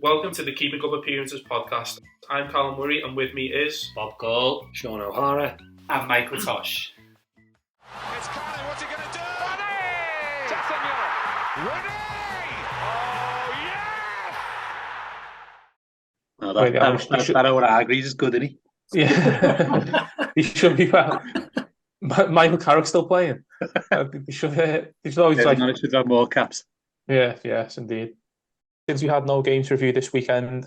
Welcome to the Keeping Up Appearances podcast. I'm Callum Murray, and with me is Bob Cole, Sean O'Hara, and Michael Tosh. It's Carney, what's he going to do? Ronnie! Jackson Ronnie! Oh, yes! That Owen Hargreaves is good, isn't he? Yeah, he should be well. Michael Carrick's still playing. He should always should have more caps. Yeah, yes, indeed. Since we had no games to review this weekend,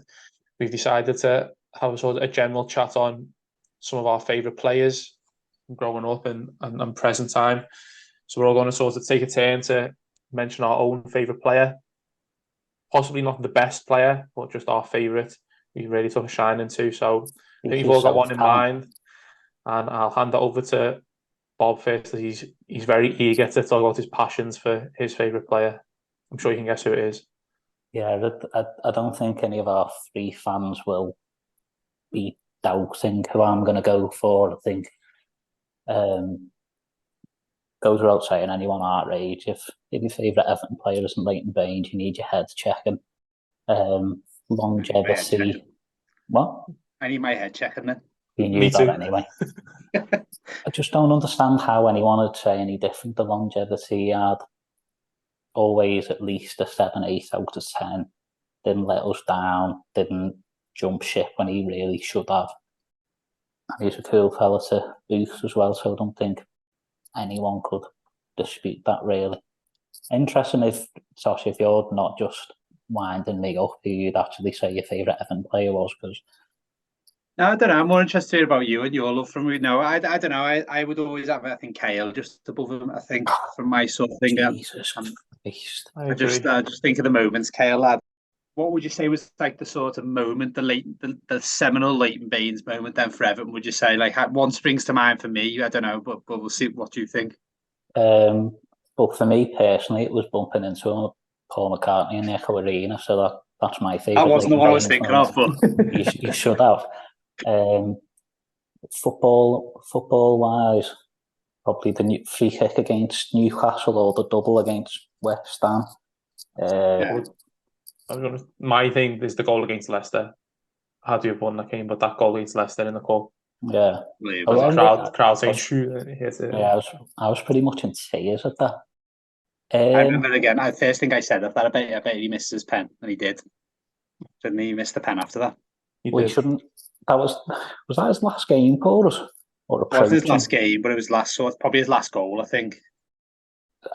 we've decided to have a general chat on some of our favourite players growing up and present time. So we're all going to sort of take a turn to mention our own favourite player. Possibly not the best player, but just our favourite we really took a shine into. So I think you've all got one in mind. And I'll hand it over to Bob first. He's very eager to talk about his passions for his favourite player. I'm sure you can guess who it is. Yeah, I don't think any of our three fans will be doubting who I'm going to go for. I think goes without saying, anyone our age, if your favourite Everton player isn't Leighton Baines, you need your head checking. Longevity. What? I need my head checking then. You knew that anyway. I just don't understand how anyone would say any different. The longevity he had, always at least a 7, 8 out of 10. Didn't let us down. Didn't jump ship when he really should have. He's a cool fella to boot as well, so I don't think anyone could dispute that really. Interesting if, Tosh, if you're not just winding me up, who you'd actually say your favourite Everton player was, because... No, I don't know. I'm more interested about you and your love from me. No, I don't know. I would always have, I think, Kale just above him, I think, from my sort of thing. Jesus Christ. I just think of the moments Kale had. What would you say was like the sort of moment, the seminal Leighton Baines moment then for Everton? Would you say like one springs to mind for me? I don't know, but we'll see. What do you think? But for me personally, it was bumping into him, Paul McCartney in the Echo Arena. So that's my favourite. That wasn't the one I was thinking of, but you should have. Football wise, probably the free kick against Newcastle or the double against West Ham. My thing is the goal against Leicester. Had you have won that game, but that goal against Leicester in the cup. Yeah, the crowd saying shoot. Yeah, I was pretty much in tears at that. I remember again. The first thing I said after that, I bet he missed his pen, and he did. Didn't he miss the pen after that? He shouldn't. That was that his last game for us? Or it wasn't his last game, but it was probably his last goal, I think.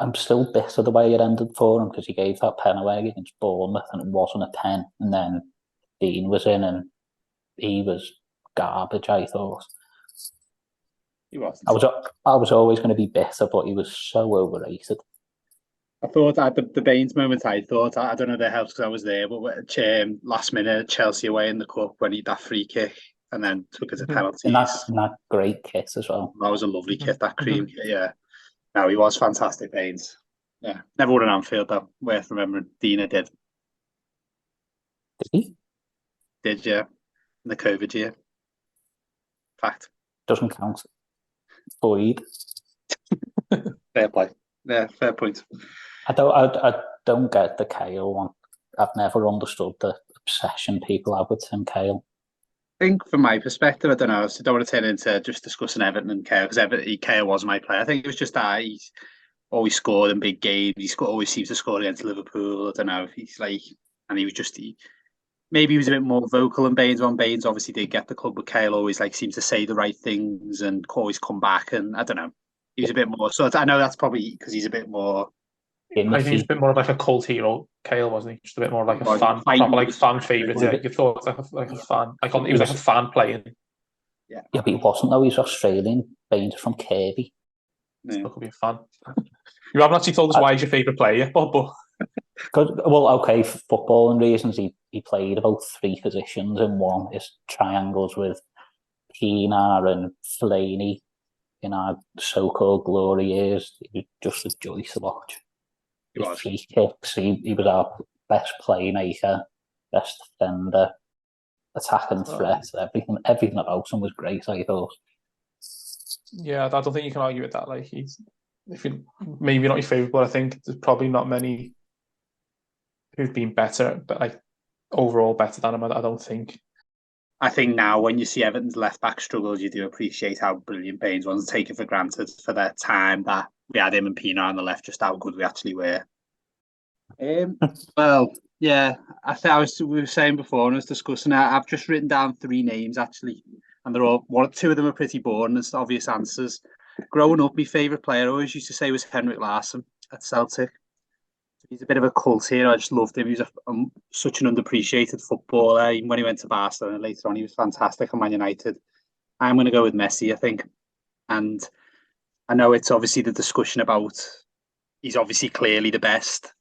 I'm still bitter the way it ended for him because he gave that pen away against Bournemouth and it wasn't a pen. And then Dean was in and he was garbage, I thought. He was. I was always going to be bitter, but he was so overrated. I thought at the Baines moment, I don't know if it helps because I was there, but last minute Chelsea away in the cup when he had that free kick and then took it to penalties. And that great kit as well. That was a lovely kit, that cream kit, yeah. No, he was fantastic, Baines. Yeah. Never won an Anfield, though. Worth remembering. Dina did. Did he? Did, yeah. In the COVID year. Fact. Doesn't count. Boyd. Fair play. Yeah, fair point. I don't get the Kale one. I've never understood the obsession people have with Tim Kale. I think from my perspective, I don't know, so I don't want to turn into just discussing Everton and Kale, because Kale was my player. I think it was just that he's always scored in big games. Always seems to score against Liverpool. I don't know. He's like, and he was just, maybe he was a bit more vocal than Baines. When Baines obviously did get the club, but Kale always like seems to say the right things and always come back. And I don't know, he was a bit more. So I know that's probably because he's a bit more. I think he's a bit more of like a cult hero, Kale, wasn't he? Just a bit more like a fan, proper like fan favourite. Yeah, you thought like a fan. He was like a fan playing. Yeah, but he wasn't though. He's Australian, Baines from Kirby. Still could be a fan. You haven't actually told us why he's your favourite player yet, Bob. Well, okay, for footballing reasons, he played about 3 positions in one. His triangles with Pienaar and Fellaini in our so-called glory years. He was just a joy to watch. His free kicks, he was our best playmaker, best defender, attacking threat, everything about him was great, I thought. Yeah, I don't think you can argue with that. Like maybe not your favourite, but I think there's probably not many who've been better, but like overall better than him. I don't think. I think now when you see Everton's left back struggles, you do appreciate how brilliant Baines was, and take it for granted for that time that we had him and Pina on the left, just how good we actually were. Well, yeah, we were saying before, and I was discussing it, I've just written down 3 names actually, and they're all 2 of them are pretty boring. It's obvious answers. Growing up, my favourite player I always used to say was Henrik Larsson at Celtic. He's a bit of a cult here. I just loved him. He was such an underappreciated footballer. Even when he went to Barcelona later on, he was fantastic at Man United. I'm going to go with Messi, I think. And I know it's obviously the discussion about he's obviously clearly the best,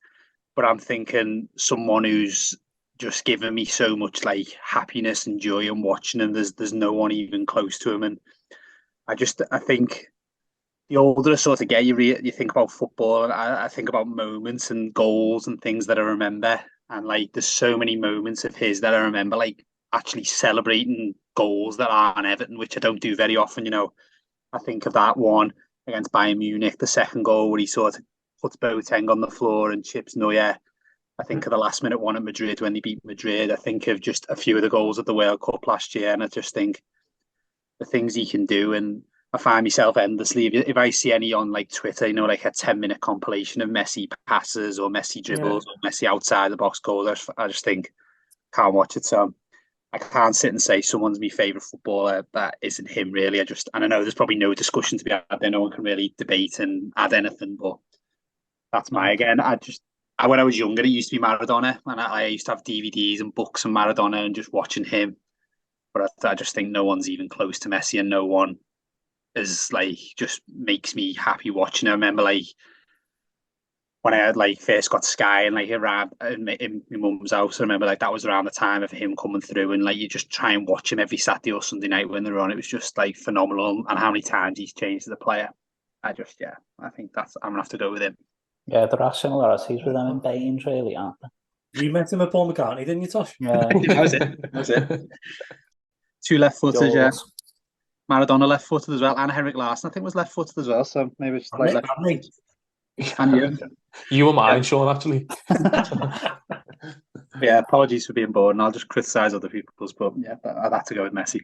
but I'm thinking someone who's just given me so much like happiness and joy in watching him. There's no one even close to him, and I think the older I sort of get, you think about football, and I think about moments and goals and things that I remember. And like, there's so many moments of his that I remember, like actually celebrating goals that are on Everton, which I don't do very often. I think of that one against Bayern Munich, the second goal where he sort of puts Boateng on the floor and chips Neuer. I think of the last minute one at Madrid when they beat Madrid. I think of just a few of the goals at the World Cup last year, and I just think the things he can do. And I find myself endlessly, if I see any on like Twitter, like a 10-minute compilation of Messi passes or Messi dribbles or Messi outside the box goals, I just think, can't watch it. So I can't sit and say someone's my favourite footballer that isn't him, really. And I know there's probably no discussion to be had there. No one can really debate and add anything, but that's again. When I was younger, it used to be Maradona, and I used to have DVDs and books on Maradona and just watching him. But I just think no one's even close to Messi, and no one is like, just makes me happy watching it. I remember like when I had like first got Sky and like around in my mum's house, I remember like that was around the time of him coming through, and like you just try and watch him every Saturday or Sunday night when they're on. It was just like phenomenal, and how many times he's changed as a player. I think I'm gonna have to go with him. Yeah, there are similarities with them in Baines, really, aren't there? You met him at Paul McCartney, didn't you, Tosh? Yeah. That was it. 2 left-footers, yeah. Maradona left-footed as well, and Henrik Larsson I think was left-footed as well. So maybe it's like left-footed. And you were mine, Sean, actually. Yeah, apologies for being boring. I'll just criticise other people's, but yeah, I'd have to go with Messi.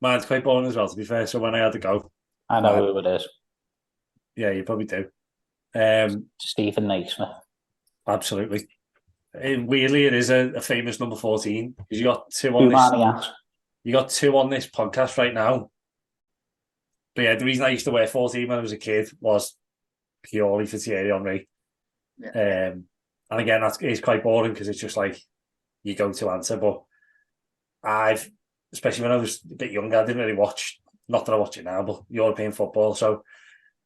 Mine's quite boring as well, to be fair. So when I had to go, I know who it is. Yeah, you probably do. Stephen Naismith. Absolutely. Weirdly, it is a famous number 14 because you got 2 on this. You got 2 on this podcast right now. But yeah, the reason I used to wear 14 when I was a kid was purely for Thierry Henry. Yeah. And again, it's quite boring because it's just like you go to answer. But especially when I was a bit younger, I didn't really watch. Not that I watch it now, but European football. So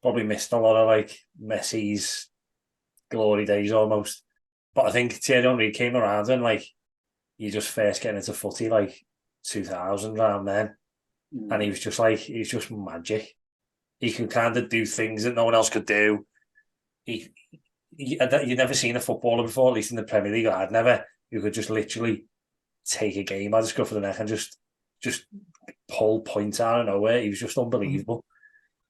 probably missed a lot of like Messi's glory days almost. But I think Thierry Henry came around and like you just first getting into footy like 2000 around then, and he was just magic. He could kind of do things that no one else could do. You'd never seen a footballer before, at least in the Premier League. I had never. You could just literally take a game by the scruff of the neck and just pull points out of nowhere. He was just unbelievable.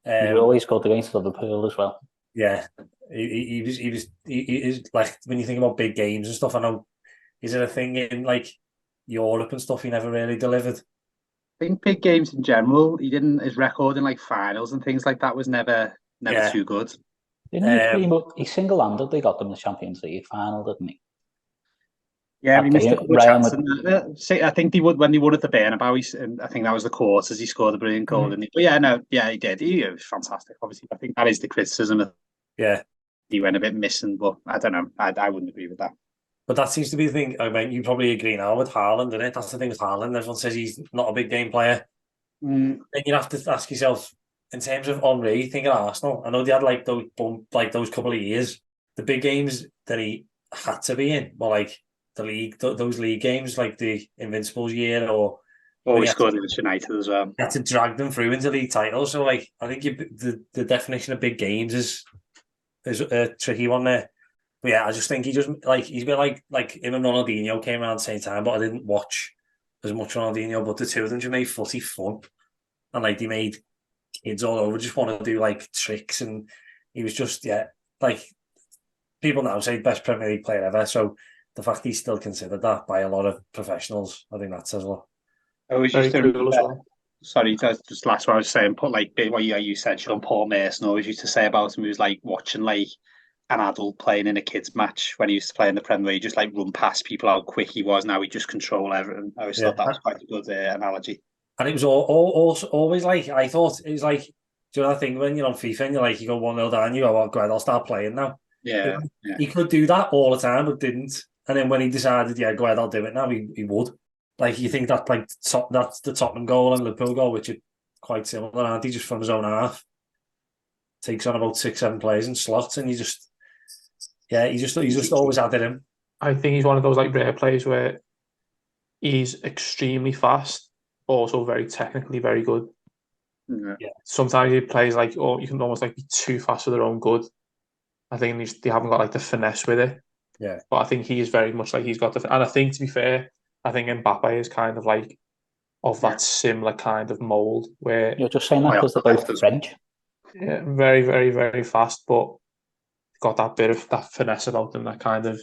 He always scored against Liverpool as well. Yeah, he was like, when you think about big games and stuff. I know, is it a thing in like Europe and stuff? He never really delivered. I think big games in general, his record in like finals and things like that was never too good. Didn't he single-handedly got them the Champions League final, didn't he? Yeah, he missed a couple of chances. I think when they won at the Bernabeu, I think that was the quarters, he scored a brilliant goal. But he did. He was fantastic. Obviously, I think that is the criticism. He went a bit missing, but I don't know. I wouldn't agree with that. But that seems to be the thing. I mean, you probably agree now with Haaland, isn't it? That's the thing with Haaland. Everyone says he's not a big game player. Then you have to ask yourself, in terms of Henry, think of Arsenal. I know they had like those couple of years. The big games that he had to be in were like the league, those league games, like the Invincibles year, or he scored against United as well. You had to drag them through into league titles. So, like, I think the definition of big games is a tricky one there. But yeah, I just think he's a bit like him and Ronaldinho came around the same time, but I didn't watch as much Ronaldinho. But the two of them just made footy fun, and like they made kids all over just want to do like tricks, and he was just like people now say best Premier League player ever. So the fact he's still considered that by a lot of professionals, I think that says a lot. I was Very just cool as well. sorry, that's just last what I was saying. Put like what you said, Sean Paul Mason always used to say about him. He was like watching like an adult playing in a kids match when he used to play in the Premier League, just like run past people how quick he was. Now he just control everything. I always thought that was quite a good analogy. And it was always like, I thought it was like, do you know that thing when you're on FIFA and you're like, you go 1-0 down, you go, oh, God, I'll start playing now. Yeah, He could do that all the time, but didn't. And then when he decided, yeah, go ahead, I'll do it now, he would. Like, you think that like that's the Tottenham goal and Liverpool goal, which are quite similar, aren't they? Just from his own half. Takes on about 6-7 players in slots, and he just always had it in. I think he's one of those like rare players where he's extremely fast, but also very technically very good. yeah. Sometimes he plays like, you can almost like be too fast for their own good. I think they haven't got like the finesse with it. Yeah. But I think he is very much like he's got the, and I think to be fair, I think Mbappe is kind of like of that similar kind of mold where You're just saying that because they're both French. Yeah, very, very, very fast, but got that bit of that finesse about him. That kind of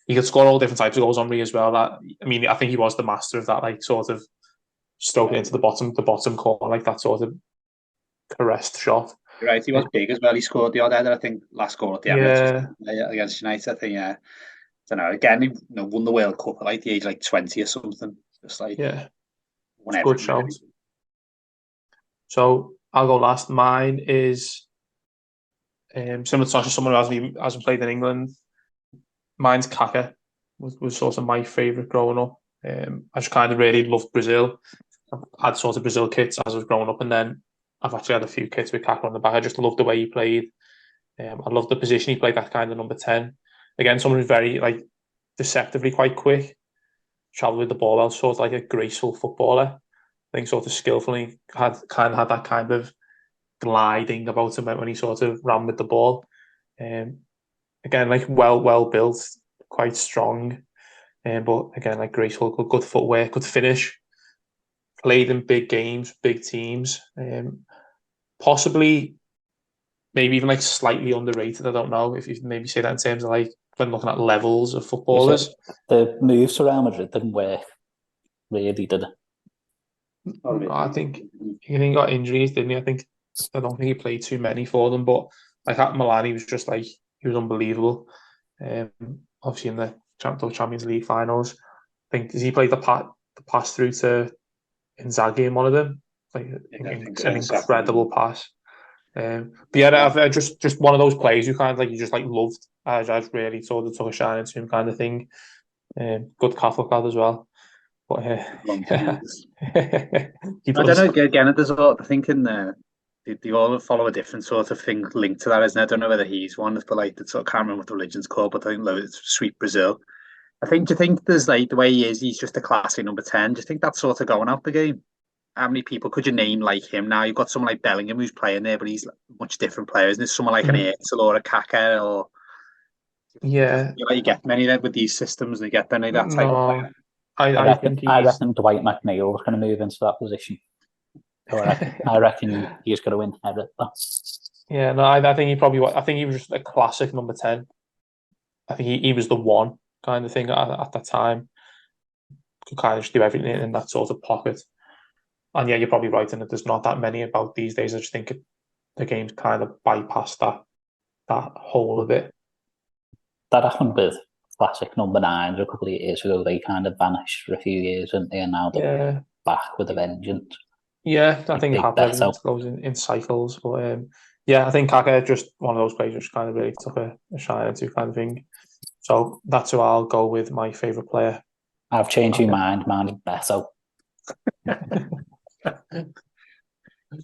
he could score all different types of goals on me as well. That I think he was the master of that, like sort of stroking into the bottom corner, like that sort of caressed shot. Right, he was big as well. He scored the odd header, I think, last goal at the Emirates against United. I think, I don't know. Again, he won the World Cup at like the age of like 20 or something. Just like won good shout. So I'll go last. Mine is similar to someone who hasn't played in England. Mine's Kaka. Was sort of my favourite growing up. I just kind of really loved Brazil. I had sort of Brazil kits as I was growing up, and then I've actually had a few kits with Kaka on the back. I just loved the way he played. I loved the position he played, that kind of number 10. Again, someone who's very like deceptively quite quick, travelled with the ball well, sort of like a graceful footballer. I think sort of skillfully had that kind of gliding about him when he sort of ran with the ball. Again, like well built, quite strong, but again like graceful, good footwork, good finish. Played in big games, big teams. Possibly, maybe even like slightly underrated. I don't know if you maybe say that in terms of like when looking at levels of footballers. The moves to Real Madrid didn't work, really, did it? I think he got injuries, didn't he? I don't think he played too many for them, but like at Milan, he was just like he was unbelievable. Obviously in the Champions League finals, I think he played the pass through to Inzaghi in one of them, like an incredible pass. But yeah, I've just one of those players who kind of like you just like loved. I've really sort of took a shine into him, kind of thing. Good Catholic lad as well. But I don't know. Again, there's a lot. I think in they all follow a different sort of thing linked to that, isn't it? I don't know whether he's one, but like the sort of can't remember what the religion's called, but I think it's Sweet Brazil. Do you think there's like the way he is? He's just a classy number 10. Do you think that's sort of going out the game? How many people could you name like him now? You've got someone like Bellingham who's playing there, but he's a much different player, isn't it? Someone like an Ertel or a Kaka or you get many with these systems, and you get many that type of player. I reckon Dwight McNeil was going to move into that position. I reckon he's going to inherit that. Yeah, no, I think he probably was. I think he was just a classic number 10. I think he was the one kind of thing at that time. Could kind of just do everything in that sort of pocket. And yeah, you're probably right in that there's not that many about these days. I just think the game's kind of bypassed that whole of it. That happened with classic number 9s a couple of years ago. They kind of vanished for a few years, and now they're back with a vengeance. Yeah, I think it goes in cycles. But I think Kaka just one of those players which kind of really took a shine into kind of thing. So that's who I'll go with, my favourite player. I've changed your mind. Mine's Beto.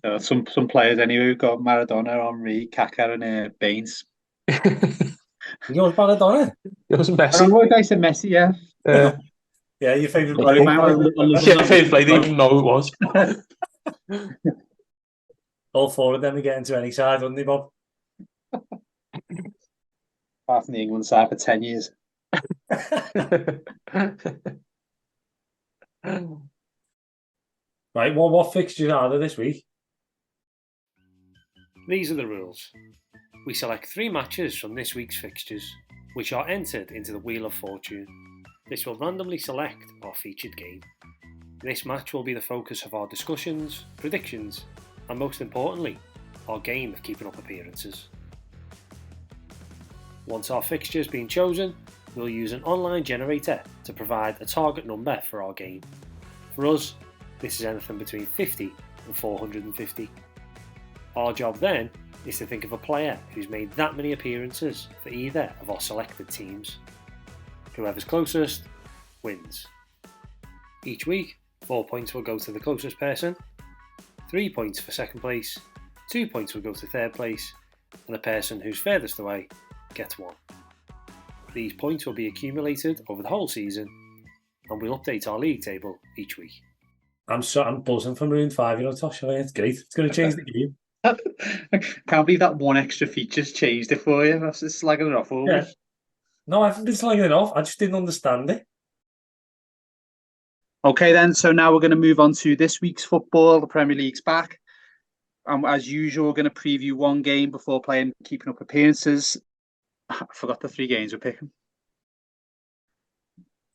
So some players anyway. We've got Maradona, Henry, Kaka, and Baines. Yours Maradona? Yours Messi. I said Messi, yeah. Yeah, your favourite player. Favourite player, didn't even know who it was. All 4 of them to get into any side, wouldn't they, Bob? Apart from the England side for 10 years. Right, what fixtures are there this week? These are the rules. We select 3 matches from this week's fixtures, which are entered into the Wheel of Fortune. This will randomly select our featured game. This match will be the focus of our discussions, predictions, and most importantly, our game of keeping up appearances. Once our fixture has been chosen, we'll use an online generator to provide a target number for our game. For us, this is anything between 50 and 450. Our job then is to think of a player who's made that many appearances for either of our selected teams. Whoever's closest wins. Each week, 4 points will go to the closest person, 3 points for second place, 2 points will go to third place, and the person who's furthest away gets 1. These points will be accumulated over the whole season, and we'll update our league table each week. I'm buzzing for Maroon 5, Tosh. It's great. It's going to change the game. Can't believe that one extra feature's changed it for you. That's just slagging it off all week. No, I haven't been slagging it off. I just didn't understand it. Okay, then. So now we're going to move on to this week's football. The Premier League's back. As usual, we're going to preview one game before playing keeping up appearances. I forgot the 3 games we're picking.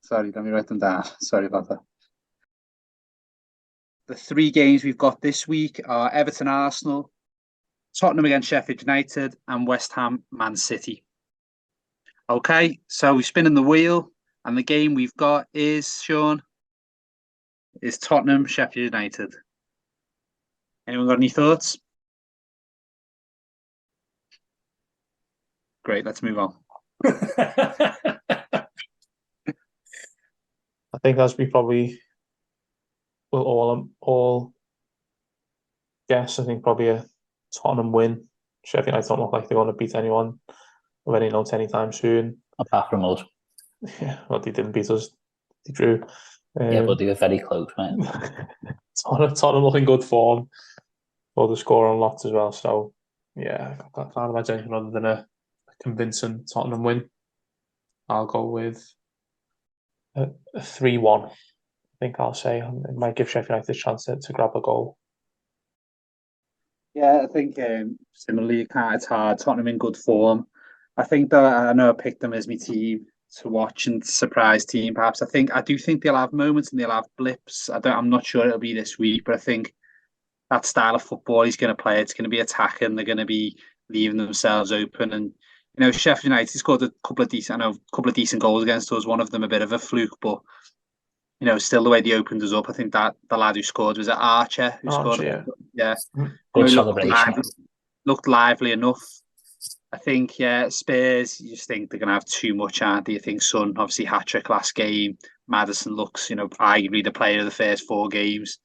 Sorry, let me write them down. Sorry about that. The 3 games we've got this week are Everton Arsenal, Tottenham against Sheffield United, and West Ham Man City. Okay, so we're spinning the wheel, and the game we've got is, Sean, is Tottenham Sheffield United. Anyone got any thoughts? Great, let's move on. I think as we probably will all guess, I think probably a Tottenham win. Sheffield United don't look like they're going to beat anyone of any note anytime soon. Apart from us. Yeah, well, they didn't beat us. They drew. Yeah, but they were very close, mate. Tottenham looking good form. Well, they're scoring lots as well. So, yeah, I can't imagine anything other than a convincing Tottenham win. I'll go with a 3-1. I think I'll say. It might give Sheffield United a chance to grab a goal. Yeah, I think similarly, it's hard. Tottenham in good form. I think that I know I picked them as my team to watch and surprise team. Perhaps I do think they'll have moments and they'll have blips. I'm not sure it'll be this week, but I think that style of football he's going to play, it's going to be attacking. They're going to be leaving themselves open, and Sheffield United scored a couple of decent goals against us. One of them a bit of a fluke, but still the way they opened us up. I think that the lad who scored was it Archer who scored. Yeah. Good celebration. Looked lively enough. I think, Spurs, you just think they're going to have too much, aren't they? I think Son, obviously, hat-trick last game. Maddison looks, arguably the player of the first 4 games.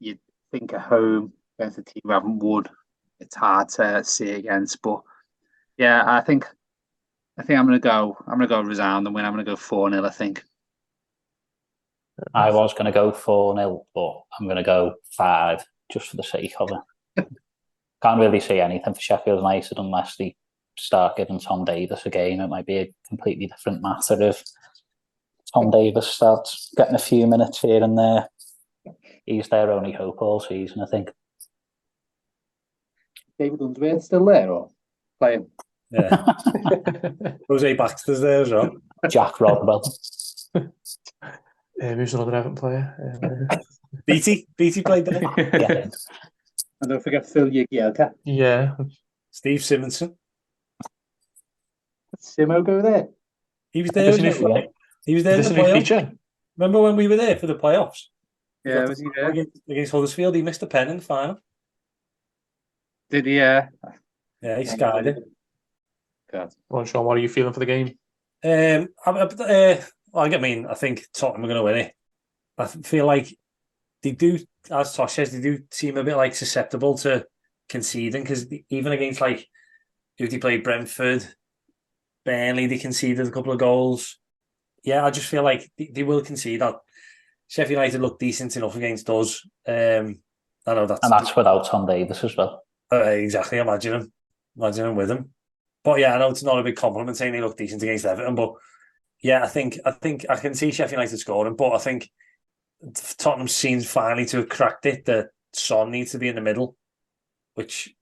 You'd think at home against a team who haven't won, it's hard to see against. But, yeah, I think I'm going to go resound and win. I'm going to go 4-0, I think. I was going to go 4-0, but I'm going to go 5 just for the sake of it. Can't really see anything for Sheffield United unless they start giving Tom Davis a game. It might be a completely different matter if Tom Davis starts getting a few minutes here and there. He's their only hope all season, I think. David Unsworth still there or playing? Yeah. Jose Baxter's there as well. Jack Rodwell. Who's another Everton player? BT played there. Yeah. And don't forget Phil Jagielka. Yeah. Steve Simonson. Did Simo go there? He was there. He was there in the playoffs. Remember when we were there for the playoffs? Yeah, was he there? Against Huddersfield, he missed a pen in the final. Did he? Yeah, he skied it. God. Well, Sean, what are you feeling for the game? I think Tottenham are going to win it. I feel like they do, as Tosh says, they do seem a bit like susceptible to conceding because even against who they played, Brentford, Burnley, they conceded a couple of goals. Yeah, I just feel like they will concede. That Sheffield United look decent enough against us. I know that's without Tom Davis as well. Exactly, imagine him with him. But yeah, I know it's not a big compliment saying they look decent against Everton, but yeah, I think I can see Sheffield United scoring, but I think Tottenham seems finally to have cracked it that Son needs to be in the middle, which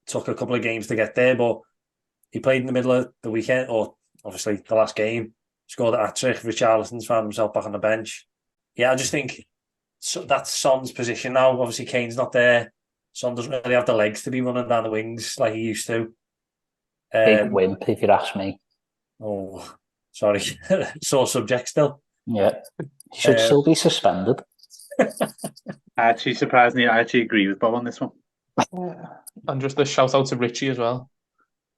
took a couple of games to get there, but he played in the middle of the weekend, or obviously the last game, scored a hat-trick. Richarlison's found himself back on the bench. Yeah, I just think that's Son's position now. Obviously, Kane's not there. Son doesn't really have the legs to be running down the wings like he used to. Big wimp, if you ask me. Oh, sorry. Sore subject still. Yeah. He should still be suspended. Actually, surprisingly, I actually agree with Bob on this one. And just a shout out to Richie as well,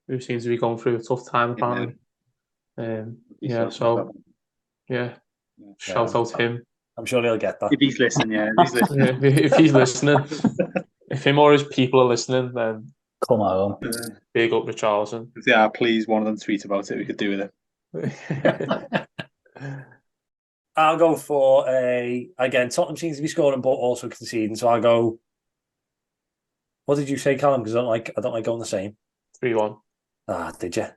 who seems to be going through a tough time apparently. Yeah, so yeah, shout out him. I'm sure he'll get that. If he's listening, yeah. If he's listening. If he's listening, if him or his people are listening, then come home. Big up Richarlison. Yeah, please, one of them tweet about it. We could do with it. I'll go for again, Tottenham seems to be scoring but also conceding, so I'll go. What did you say, Callum? Because I don't like going the same. 3-1. Ah, did you?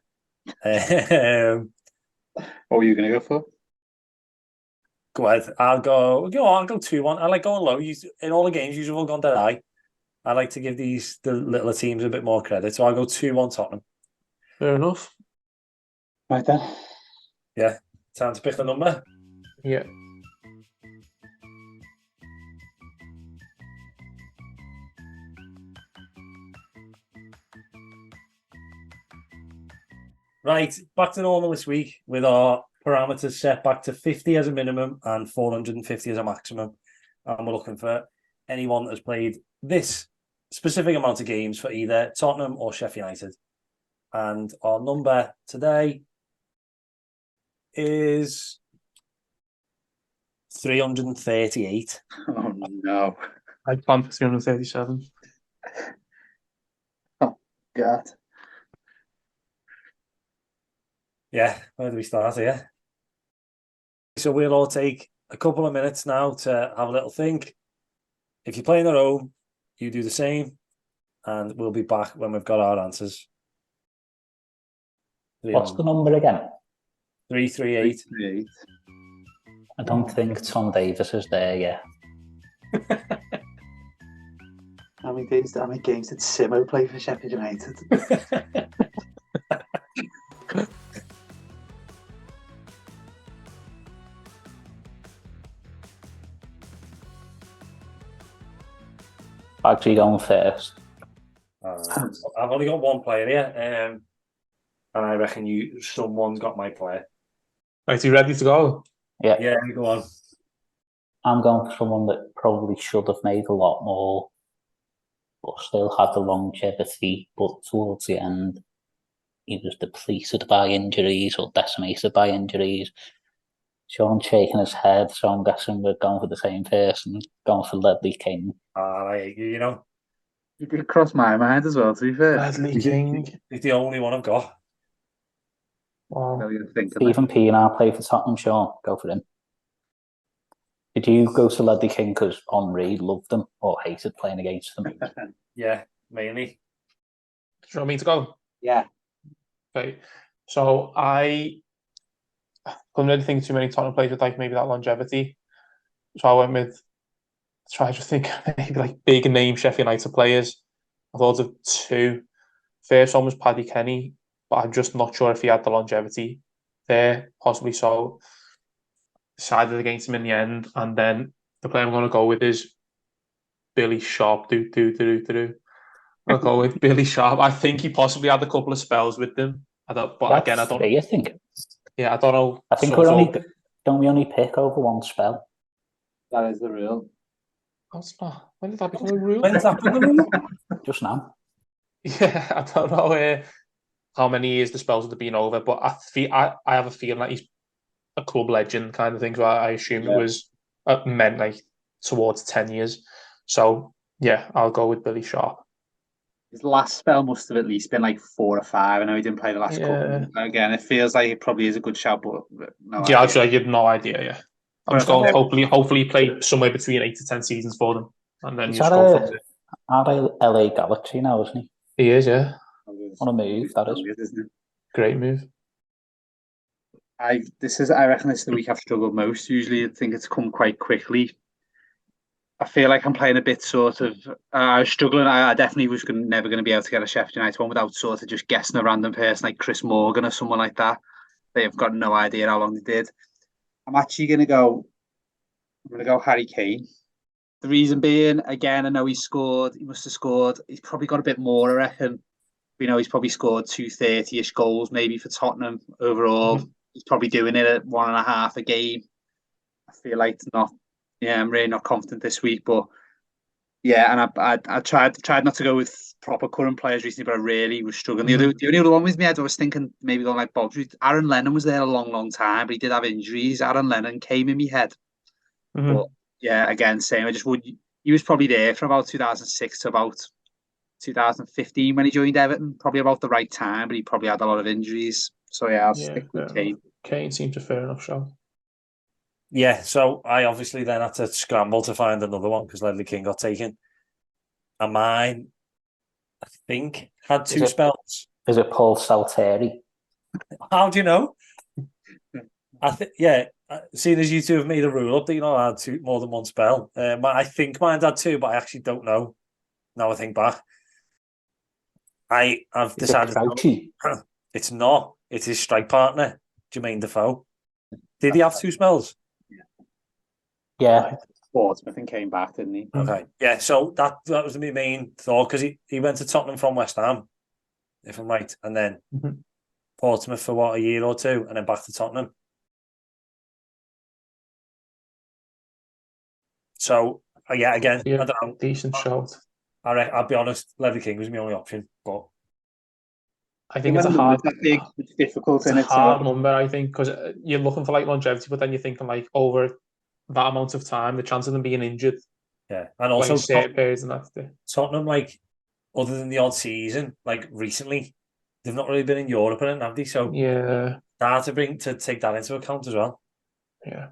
What were you going to go for? Go ahead. I'll go 2-1. I like going low. In all the games, you've all gone dead high. I like to give the littler teams a bit more credit, so I'll go 2-1 Tottenham. Fair enough. Right then. Yeah. Time to pick the number. Yeah. Right, back to normal this week with our parameters set back to 50 as a minimum and 450 as a maximum. And we're looking for anyone that has played this specific amount of games for either Tottenham or Sheffield United. And our number today is 338. Oh, no. I planned for 337. Oh, God. Yeah, where do we start here? So we'll all take a couple of minutes now to have a little think. If you're playing at home, you do the same, and we'll be back when we've got our answers. What's the number again? 338. 338. I don't think Tom Davis is there yet. How many games did Simo play for Sheffield United? Actually going first. I've only got one player here, and I reckon someone's got my player. Right, you ready to go? Yeah, go on. I'm going for someone that probably should have made a lot more, but still had the longevity, but towards the end, he was depleted by injuries or decimated by injuries. Sean's shaking his head, so I'm guessing we're going for the same person, going for Ledley King. You know. You could cross my mind as well, to be fair. Ledley King. He's the only one I've got. Wow. Stephen Pienaar played for Tottenham, Sean. Go for him. Did you go to Ledley King because Henry loved them or hated playing against them? Yeah, mainly. Do you want me to go? Yeah. Okay. So I couldn't really think too many Tottenham players with like maybe that longevity. So I went with try to think maybe like big name Sheffield United players. I thought of two. First one was Paddy Kenny, but I'm just not sure if he had the longevity there. Possibly so. Decided against him in the end, and then the player I'm going to go with is Billy Sharp. I'll go with Billy Sharp. I think he possibly had a couple of spells with them. I don't know. I think. Yeah, I don't know. I think don't we only pick over one spell? That is the rule. That's not. When did that become a rule? Just now. Yeah, I don't know how many years the spells would have been over, but I have a feeling that he's a club legend kind of thing. So I assume it was meant like towards 10 years. So yeah, I'll go with Billy Sharp. His last spell must have at least been like 4 or 5. I know he didn't play the last couple. Again, it feels like it probably is a good shout, but no. Yeah, actually, I have no idea. Yeah, I'm just going. Hopefully, he played somewhere between 8 to 10 seasons for them, and then you just go from there. LA Galaxy now, isn't he? He is, yeah. What a move that is! Great move. I reckon this is the week I've struggled most. Usually I think it's come quite quickly. I feel like I'm playing a bit sort of. I was struggling. I definitely was never going to be able to get a Sheffield United one without sort of just guessing a random person like Chris Morgan or someone like that. They've got no idea how long they did. I'm actually going to go. I'm going to go Harry Kane. The reason being, again, I know he scored. He must have scored. He's probably got a bit more, I reckon. We know he's probably scored 230-ish goals maybe for Tottenham overall. Mhm. He's probably doing it at 1.5 a game. I feel like it's not. Yeah, I'm really not confident this week, but yeah, and I tried not to go with proper current players recently, but I really was struggling. The only other one with me, I was thinking maybe going like Bob. Aaron Lennon was there a long time, but he did have injuries. Aaron Lennon came in my head, but yeah, again, same. I just would. He was probably there from about 2006 to about 2015 when he joined Everton. Probably about the right time, but he probably had a lot of injuries. So yeah, I'll stick with Kane. Kane seems a fair enough shout. Yeah, so I obviously then had to scramble to find another one because Ledley King got taken. And mine, I think, had two spells. Is it Paul Salteri? How do you know? I think, yeah. Seeing as you two have made a rule up that you're not allowed to more than one spell, I think mine had two, but I actually don't know. Now I think back, I've decided it's not. It's his strike partner, Jermaine Defoe. Did he have two spells? Yeah. Portsmouth and came back, didn't he? Okay, yeah. So that was my main thought because he went to Tottenham from West Ham, if I'm right, and then Portsmouth for what, a year or two, and then back to Tottenham. So yeah, again, I don't know. Decent shout. I'll be honest, Ledley King was my only option, but I think it's a hard. It's difficult. It's a hard number, I think, because you're looking for like longevity, but then you're thinking like over that amount of time, the chance of them being injured. Yeah, and also periods and that's it. Tottenham, like other than the odd season, like recently, they've not really been in Europe, and have they? So yeah, hard to take that into account as well. Yeah,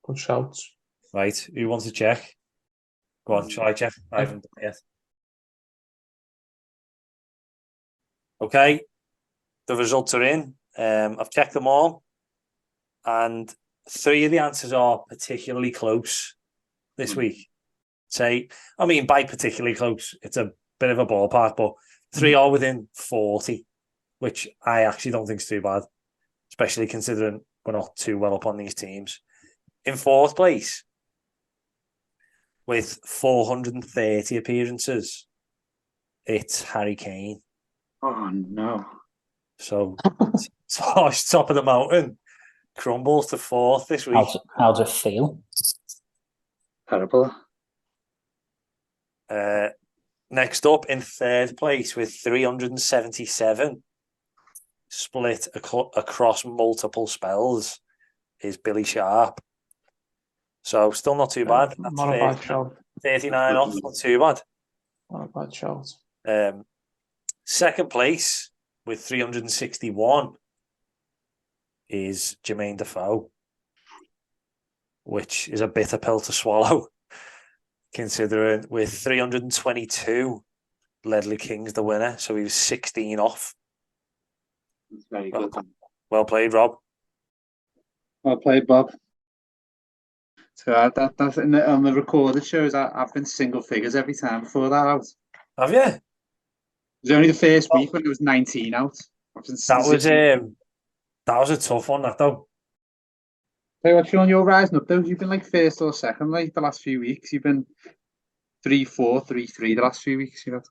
good shouts. Right, who wants to check? Go on, shall I check? I haven't done it yet. Okay, the results are in. I've checked them all, and 3 of the answers are particularly close this week. By particularly close, it's a bit of a ballpark, but 3 are within 40, which I actually don't think is too bad, especially considering we're not too well up on these teams. In 4th place, with 430 appearances, it's Harry Kane. Oh no! So top of the mountain, crumbles to 4th this week. How does it feel? Terrible. Next up, in 3rd place with 377, split across multiple spells, is Billy Sharp. So still not too bad. That's not a bad shout. 39 off, not too bad. Not a bad shout. 2nd place with 361 is Jermaine Defoe, which is a bitter pill to swallow, considering with 322, Ledley King's the winner, so he was 16 off. That's very good. Well played, Rob. Well played, Bob. So that's on the recorded shows. I've been single figures every time before that out. Have you? It was only the first week when it was 19 out. That was a tough one, that though. Hey, what's on your rising up though? You've been like 1st or 2nd like the last few weeks. You've been 3-4, 3-3 the last few weeks. You know,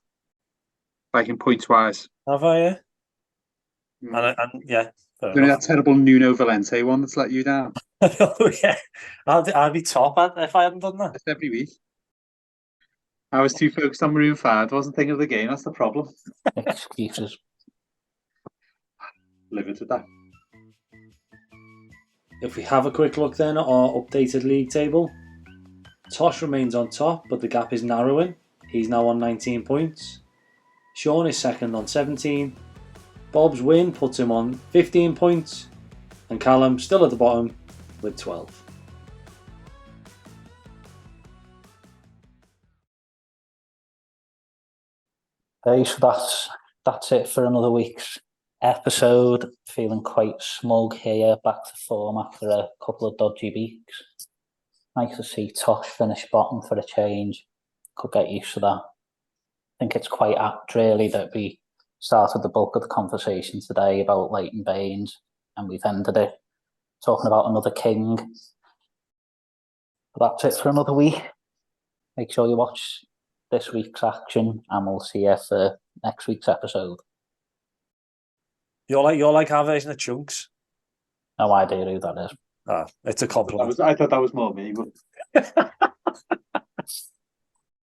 like in points wise. Have I? Yeah. And yeah. Only that terrible Nuno Valente one that's let you down. Oh yeah, I'd be top if I hadn't done that. That's every week. I was too focused on Maroon 5. I wasn't thinking of the game. That's the problem. Excuses. Live it with that. If we have a quick look then at our updated league table, Tosh remains on top, but the gap is narrowing. He's now on 19 points. Sean is 2nd on 17. Bob's win puts him on 15 points. And Callum still at the bottom with 12. Okay, so that's it for another week's episode. Feeling quite smug here, back to form after a couple of dodgy weeks. Nice to see Tosh finish bottom for a change. Could get used to that. I think it's quite apt, really, that we started the bulk of the conversation today about Leighton Baines, and we've ended it talking about another king. But that's it for another week. Make sure you watch this week's action, and we'll see you for next week's episode. You're like our version of Chunks. No idea who that is. It's a compliment. I thought that was more me, but